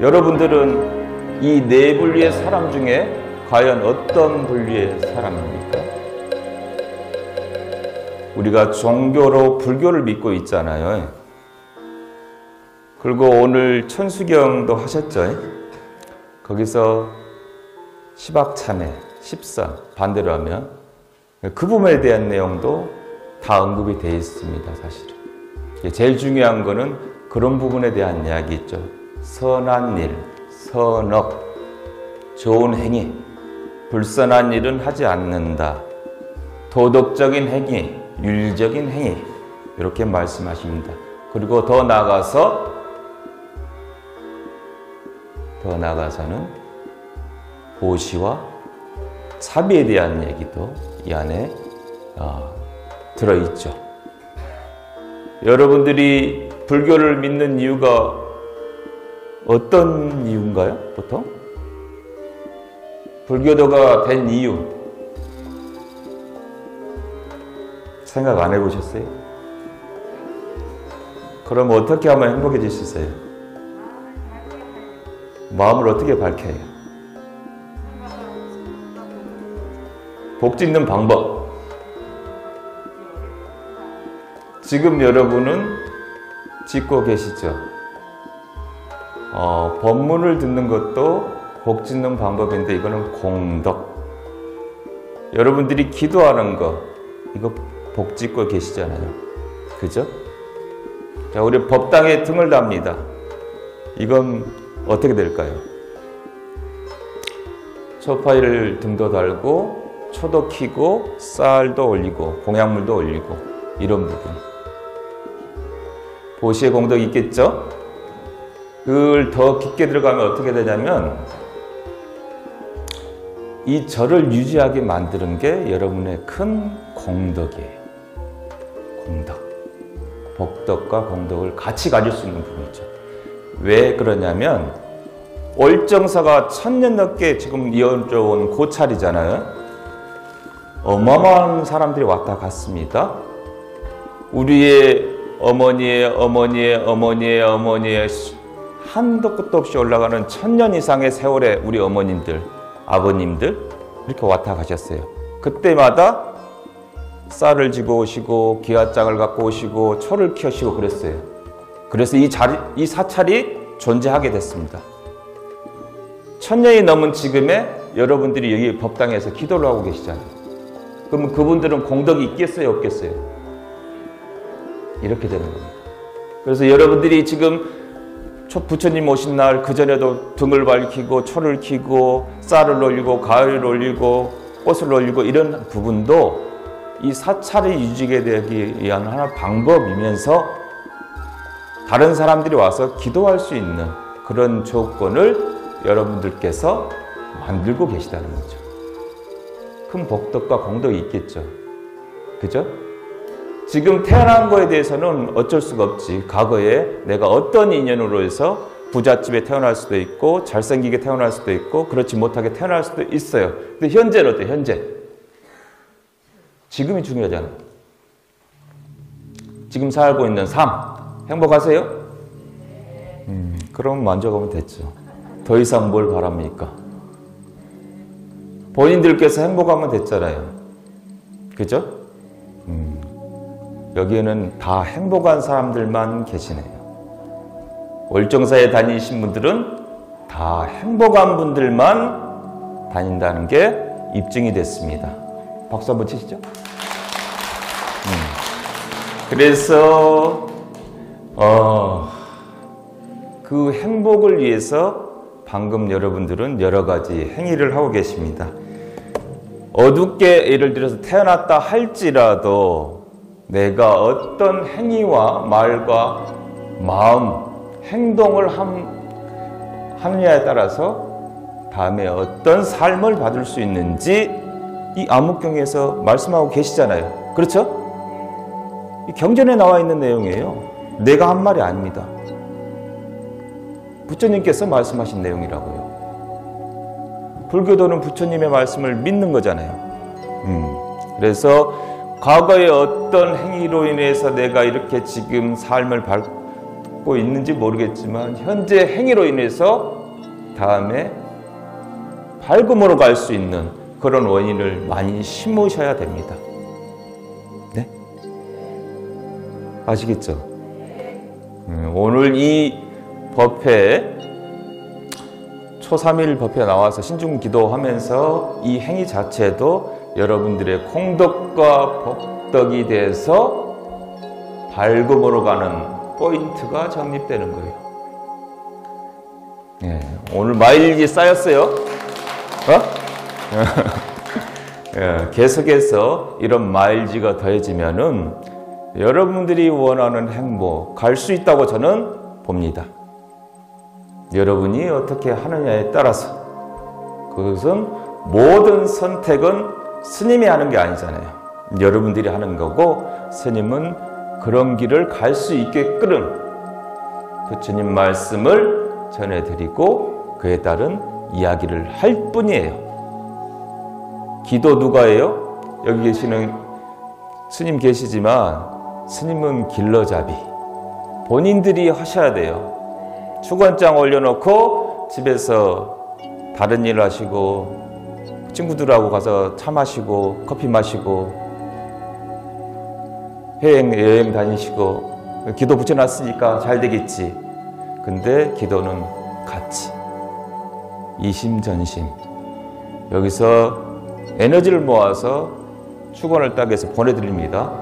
여러분들은 이 네 분류의 사람 중에 과연 어떤 분류의 사람입니까? 우리가 종교로 불교를 믿고 있잖아요. 그리고 오늘 천수경도 하셨죠? 거기서 시박참회, 십사 반대로 하면 그 부분에 대한 내용도 다 언급이 되어 있습니다. 사실은 제일 중요한 거는 그런 부분에 대한 이야기 있죠. 선한 일, 선업, 좋은 행위, 불선한 일은 하지 않는다. 도덕적인 행위, 윤리적인 행위, 이렇게 말씀하십니다. 그리고 더 나아가서는 보시와 차비에 대한 얘기도 이 안에 들어있죠. 여러분들이 불교를 믿는 이유가 어떤 이유인가요? 보통? 불교도가 된 이유 생각 안 해보셨어요? 그럼 어떻게 하면 행복해질 수 있어요? 마음을 어떻게 밝혀요? 복 짓는 방법. 지금 여러분은 짓고 계시죠? 법문을 듣는 것도 복 짓는 방법인데 이거는 공덕. 여러분들이 기도하는 거 이거 복 짓고 계시잖아요. 그죠? 자, 우리 법당에 등을 답니다. 이건 어떻게 될까요? 초파이를 등도 달고 초도 켜고 쌀도 올리고 공약물도 올리고 이런 부분. 보시의 공덕이 있겠죠? 그걸 더 깊게 들어가면 어떻게 되냐면 이 절을 유지하게 만드는 게 여러분의 큰 공덕이에요. 공덕. 복덕과 공덕을 같이 가질 수 있는 부분이죠. 왜 그러냐면 월정사가 1000년 넘게 지금 이어져 온 고찰이잖아요. 어마어마한 사람들이 왔다 갔습니다. 우리의 어머니의 한도 끝도 없이 올라가는 1000년 이상의 세월에 우리 어머님들, 아버님들 이렇게 왔다 가셨어요. 그때마다 쌀을 지고 오시고 기와장을 갖고 오시고 초를 켜시고 그랬어요. 그래서 이 사찰이 존재하게 됐습니다. 1000년이 넘은 지금에 여러분들이 여기 법당에서 기도를 하고 계시잖아요. 그러면 그분들은 공덕이 있겠어요, 없겠어요? 이렇게 되는 겁니다. 그래서 여러분들이 지금 부처님 오신 날 그전에도 등을 밝히고 초를 켜고 쌀을 올리고 가위를 올리고 꽃을 올리고 이런 부분도 이 사찰이 유지게 되기 위한 하나의 방법이면서 다른 사람들이 와서 기도할 수 있는 그런 조건을 여러분들께서 만들고 계시다는 거죠. 큰 복덕과 공덕이 있겠죠. 그죠? 지금 태어난 거에 대해서는 어쩔 수가 없지. 과거에 내가 어떤 인연으로 해서 부잣집에 태어날 수도 있고 잘생기게 태어날 수도 있고 그렇지 못하게 태어날 수도 있어요. 근데 현재는 어때요? 현재. 지금이 중요하잖아요. 지금 살고 있는 삶. 행복하세요? 그럼 만족하면 됐죠. 더 이상 뭘 바랍니까? 본인들께서 행복하면 됐잖아요. 그죠? 여기에는 다 행복한 사람들만 계시네요. 월정사에 다니신 분들은 다 행복한 분들만 다닌다는 게 입증이 됐습니다. 박수 한번 치시죠. 그래서 그 행복을 위해서 방금 여러분들은 여러 가지 행위를 하고 계십니다. 어둡게 예를 들어서 태어났다 할지라도 내가 어떤 행위와 말과 마음, 행동을 하느냐에 따라서 다음에 어떤 삶을 받을 수 있는지 이 암흑경에서 말씀하고 계시잖아요. 그렇죠? 이 경전에 나와 있는 내용이에요. 내가 한 말이 아닙니다. 부처님께서 말씀하신 내용이라고요. 불교도는 부처님의 말씀을 믿는 거잖아요. 그래서 과거의 어떤 행위로 인해서 내가 이렇게 지금 삶을 먹고 있는지 모르겠지만 현재 행위로 인해서 다음에 밝음으로 갈 수 있는 그런 원인을 많이 심으셔야 됩니다. 네? 아시겠죠? 오늘 이 법회 초3일 법회에 나와서 신중 기도하면서 이 행위 자체도 여러분들의 공덕과 복덕이 돼서 밝음으로 가는 포인트가 정립되는 거예요. 예, 오늘 마일리지 쌓였어요? 예, 계속해서 이런 마일지가 더해지면은 여러분들이 원하는 행복 갈 수 있다고 저는 봅니다. 여러분이 어떻게 하느냐에 따라서. 그것은 모든 선택은 스님이 하는 게 아니잖아요. 여러분들이 하는 거고, 스님은 그런 길을 갈 수 있게 끄는 부처님 말씀을 전해드리고 그에 따른 이야기를 할 뿐이에요. 기도 누가 해요? 여기 계시는 스님 계시지만 스님은 길러잡이. 본인들이 하셔야 돼요. 축원장 올려놓고 집에서 다른 일 하시고 친구들하고 가서 차 마시고 커피 마시고 여행 다니시고 기도 붙여놨으니까 잘 되겠지. 근데 기도는 같이 이심전심 여기서 에너지를 모아서 축원을 딱 해서 보내드립니다.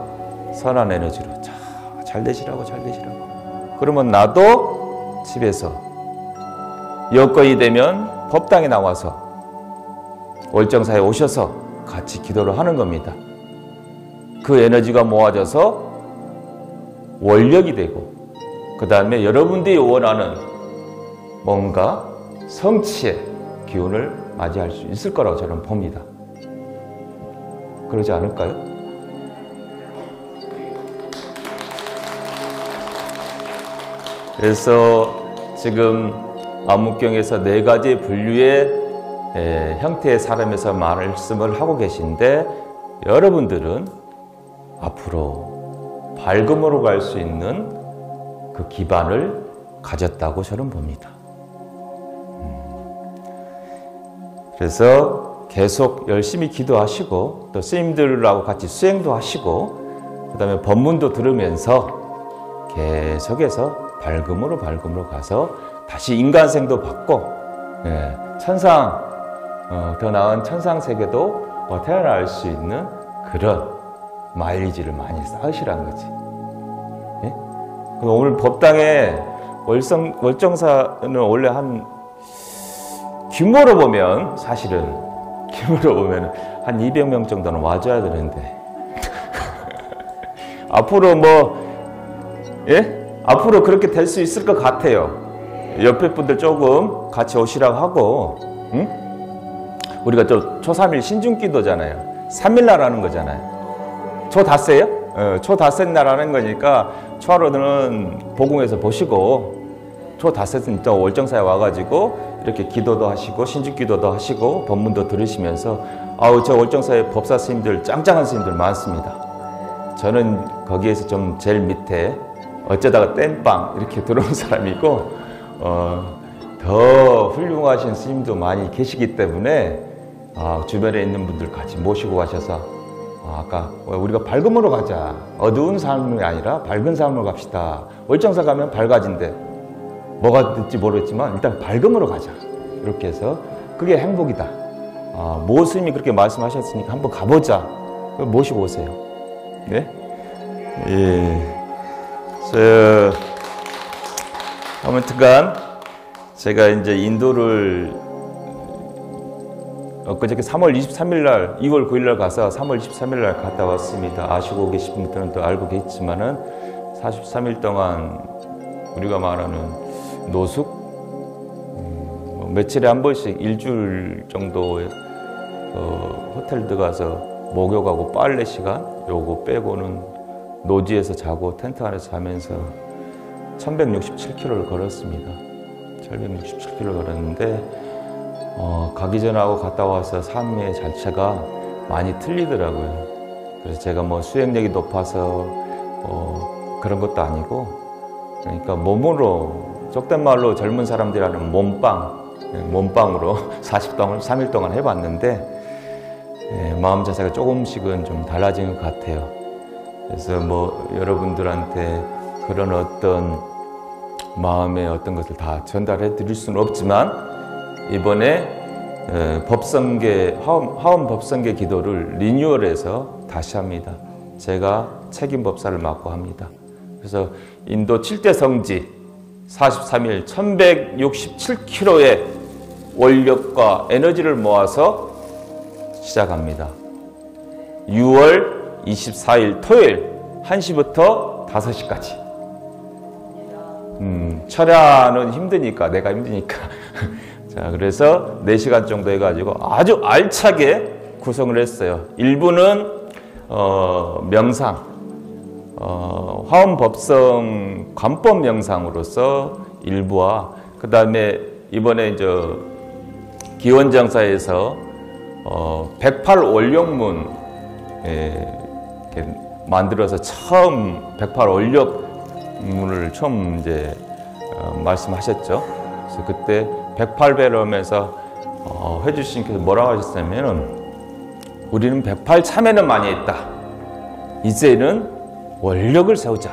선한 에너지로 잘 되시라고 잘 되시라고. 그러면 나도 집에서 여건이 되면 법당에 나와서 월정사에 오셔서 같이 기도를 하는 겁니다. 그 에너지가 모아져서 원력이 되고 그 다음에 여러분들이 원하는 뭔가 성취의 기운을 맞이할 수 있을 거라고 저는 봅니다. 그러지 않을까요? 그래서 지금 암묵경에서 4가지 분류의 형태의 사람에서 말씀을 하고 계신데 여러분들은 앞으로 밝음으로 갈 수 있는 그 기반을 가졌다고 저는 봅니다. 그래서 계속 열심히 기도하시고 또 스님들하고 같이 수행도 하시고 그 다음에 법문도 들으면서 계속해서 밝음으로 가서 다시 인간생도 받고 천상 더 나은 천상세계도 태어날 수 있는 그런 마일리지를 많이 쌓으시라는 거지. 예? 오늘 법당에 월정사는 원래 한 규모로 보면 사실은 규모로 보면 한 200명 정도는 와줘야 되는데 앞으로 앞으로 그렇게 될 수 있을 것 같아요. 옆에 분들 조금 같이 오시라고 하고, 응? 우리가 초3일 신중기도잖아요. 3일날 하는 거잖아요. 초닷새요? 초닷새 날 하는 거니까 초하루는 보궁에서 보시고 초닷새는 또 월정사에 와가지고 이렇게 기도도 하시고 신중기도도 하시고 법문도 들으시면서 저 월정사에 법사 스님들 짱짱한 스님들 많습니다. 저는 거기에서 좀 제일 밑에 어쩌다가 땜빵 이렇게 들어온 사람이고 더 훌륭하신 스님도 많이 계시기 때문에 주변에 있는 분들 같이 모시고 가셔서 아까 우리가 밝음으로 가자. 어두운 삶이 아니라 밝은 삶으로 갑시다. 월정사 가면 밝아진대. 뭐가 될지 모르겠지만 일단 밝음으로 가자. 이렇게 해서 그게 행복이다. 모 스님이 그렇게 말씀하셨으니까 한번 가보자. 모시고 오세요. 네? 예. 아무튼간 제가 이제 인도를 엊그저께 3월 23일 날, 2월 9일 날 가서 3월 23일 날 갔다 왔습니다. 아시고 계신 분들은 또 알고 계시지만은 43일 동안 우리가 말하는 노숙, 며칠에 한 번씩 일주일 정도의 호텔 들어가서 목욕하고 빨래 시간 요거 빼고는 노지에서 자고 텐트 안에서 자면서 1167km를 걸었습니다. 1167km를 걸었는데 가기 전하고 갔다 와서 삶의 자체가 많이 틀리더라고요. 그래서 제가 수행력이 높아서 그런 것도 아니고 그러니까 몸으로, 속된 말로 젊은 사람들이 하는 몸빵으로 43일 동안 해봤는데 마음 자세가 조금씩은 좀 달라진 것 같아요. 그래서 뭐 여러분들한테 그런 어떤 마음의 어떤 것을 다 전달해 드릴 수는 없지만, 이번에 화엄 법성계 기도를 리뉴얼해서 다시 합니다. 제가 책임 법사를 맡고 합니다. 그래서 인도 7대 성지 43일 1167kg의 원력과 에너지를 모아서 시작합니다. 6월 24일 토요일 1시부터 5시까지. 철야는 힘드니까, 내가 힘드니까. 자, 그래서 4시간 정도 해가지고 아주 알차게 구성을 했어요. 일부는 명상, 화엄 법성 관법 명상으로서 일부와, 그 다음에 이번에 기원장사에서 108원력문 만들어서 처음 108원력문을 처음 이제 말씀하셨죠. 그래서 그때 108배럼에서 회주신께서 뭐라고 하셨냐면은, 우리는 108참회는 많이 했다. 이제는 원력을 세우자.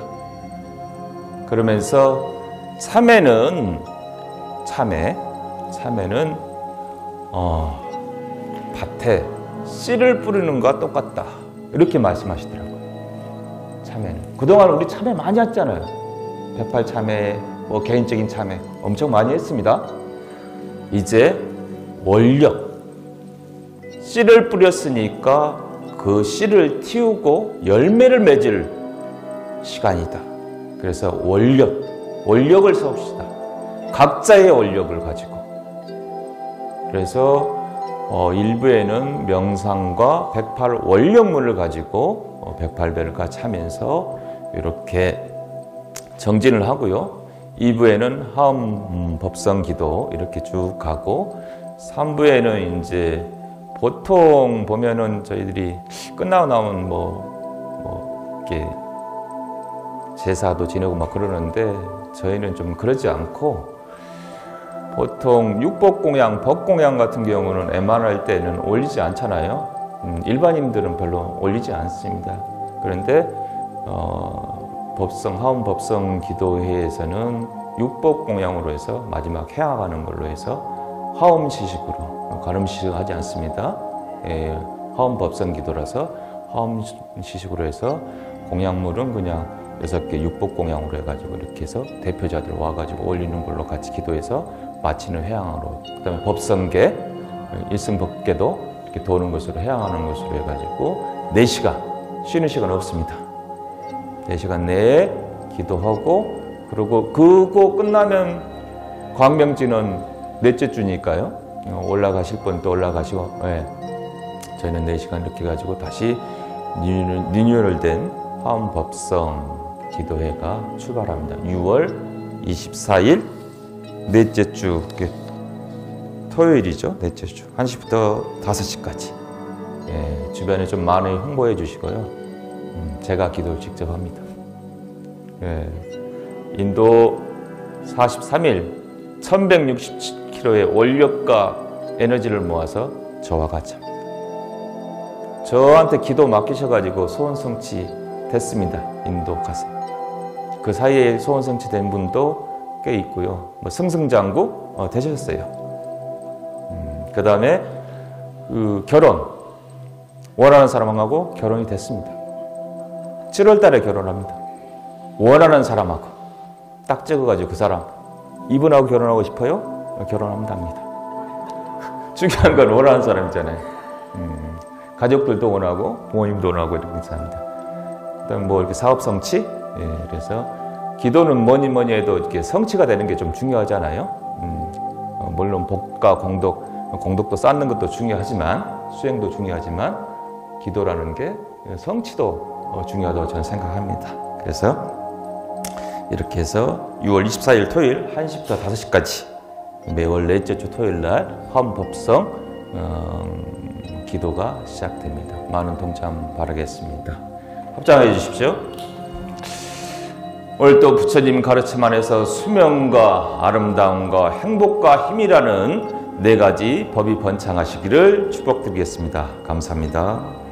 그러면서 참회는 밭에 씨를 뿌리는 것과 똑같다. 이렇게 말씀하시더라고요. 참회는. 그동안 우리 참회 많이 했잖아요. 108참회, 뭐 개인적인 참회 엄청 많이 했습니다. 이제 원력, 씨를 뿌렸으니까 그 씨를 틔우고 열매를 맺을 시간이다. 그래서 원력을 세웁시다. 각자의 원력을 가지고. 그래서 일부에는 명상과 108원력문을 가지고 108배를 같이 하면서 이렇게 정진을 하고요. 2부에는 화엄 법성 기도 이렇게 쭉 가고, 3부에는 이제 보통 보면은 저희들이 끝나고 나면 이렇게 제사도 지내고 막 그러는데, 저희는 좀 그러지 않고, 보통 육법공양, 법공양 같은 경우는 웬만할 때는 올리지 않잖아요. 일반인들은 별로 올리지 않습니다. 그런데 화엄 법성 기도회에서는 육법공양으로 해서 마지막 해하가는 걸로 해서 화엄 시식으로, 가름 시식 하지 않습니다. 화엄 법성 기도라서 화엄 시식으로 해서 공양물은 그냥 6개 육법공양으로 해가지고 이렇게 해서 대표자들 와가지고 올리는 걸로 같이 기도해서 마치는 회향으로, 그 다음에 법성계, 일승법계도 이렇게 도는 것으로 회향하는 것으로 해가지고 4시간, 쉬는 시간 없습니다. 4시간 내에 기도하고, 그리고 그거 끝나면 광명지는 넷째 주니까요. 올라가실 분 또 올라가시고, 저희는 4시간 이렇게 가지고 다시 리뉴얼 된 화엄 법성 기도회가 출발합니다. 6월 24일 넷째 주, 토요일이죠. 넷째 주 1시부터 5시까지. 주변에 좀 많이 홍보해 주시고요. 제가 기도를 직접 합니다. 인도 43일 1167kg의 원력과 에너지를 모아서 저와 같이 합니다. 저한테 기도 맡기셔가지고 소원 성취 됐습니다. 인도 가서. 그 사이에 소원 성취 된 분도 꽤 있고요. 뭐 승승장구 되셨어요. 그 다음에 결혼, 원하는 사람하고 결혼이 됐습니다. 7월 달에 결혼합니다. 원하는 사람하고 딱 찍어가지고 그 사람, 이분하고 결혼하고 싶어요? 결혼하면 됩니다. 중요한 건 원하는 사람이잖아요. 가족들도 원하고 부모님도 원하고 이렇게 합니다. 그다음 뭐 이렇게 사업 성취, 그래서 기도는 뭐니 해도 이렇게 성취가 되는 게 좀 중요하잖아요. 물론 복과 공덕도 쌓는 것도 중요하지만, 수행도 중요하지만, 기도라는 게 성취도 중요하다고 저는 생각합니다. 그래서 이렇게 해서 6월 24일 토요일 1시부터 5시까지 매월 넷째 주 토요일 날 화엄 법성 기도가 시작됩니다. 많은 동참 바라겠습니다. 합장해 주십시오. 오늘 또 부처님 가르침 안에서 수명과 아름다움과 행복과 힘이라는 4가지 법이 번창하시기를 축복드리겠습니다. 감사합니다.